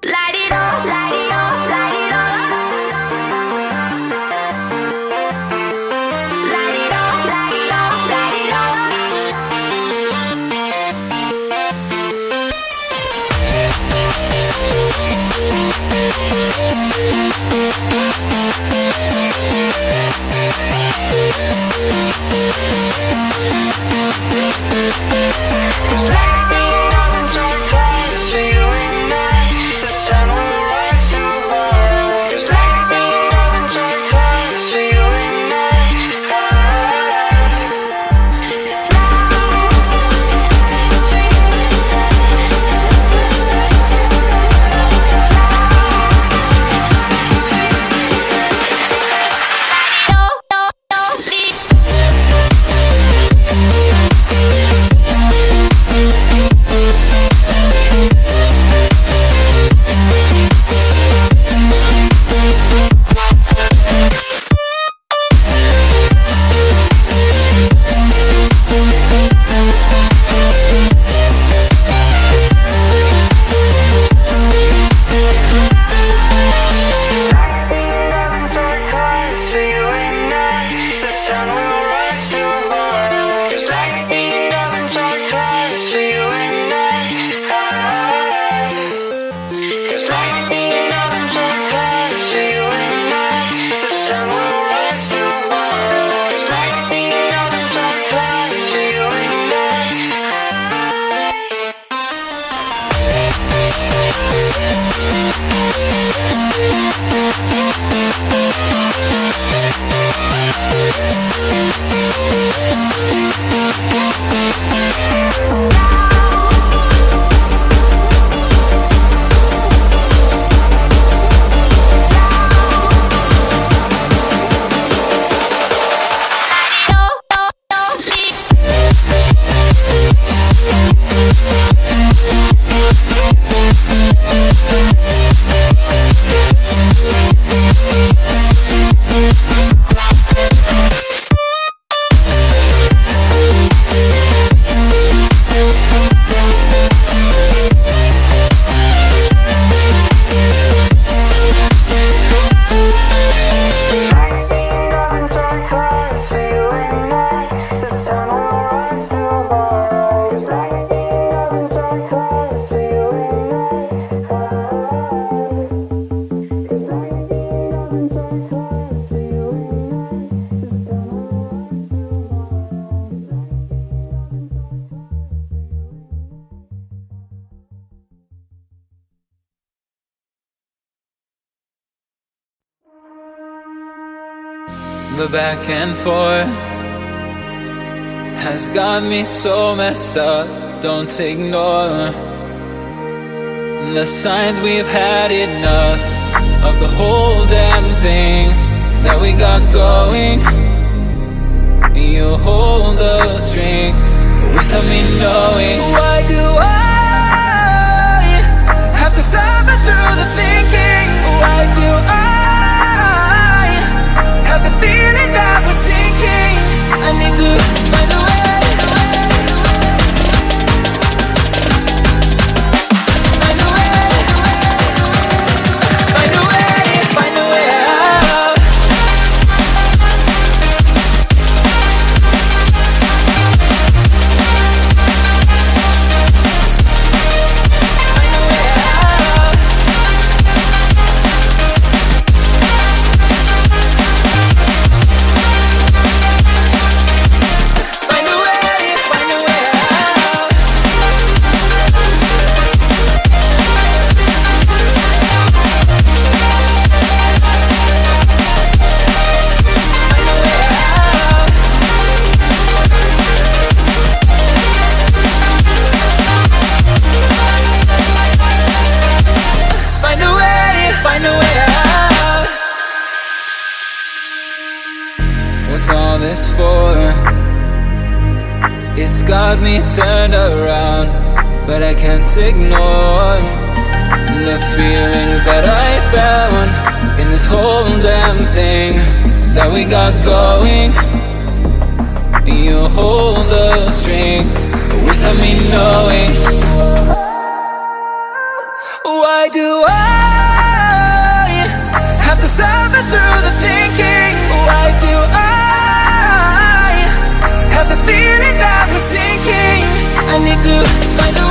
Light it up, light it up, light it up. Light it up, light it up, light it up. Cause lightning doesn't strike twice for you and I. The sun will rise tomorrow. Cause lightning doesn't strike twice for you and I. The back and forth has got me so messed up. Don't ignore the signs. We've had enough of the whole damn thing that we got going. You hold the strings without me knowing. Why do I have to suffer through the thinking? Why do I have the feeling that we're sinking? I need to find a way. Find a way. Find a way. Find a way out. Find a way out. What's all this for? It's got me turned around, but I can't ignore the feelings that I found in this whole damn thing that we got going. You hold the strings without me knowing. Why Why do I have to suffer through the thinking? Why do I have the feeling that we're sinking? I need to find a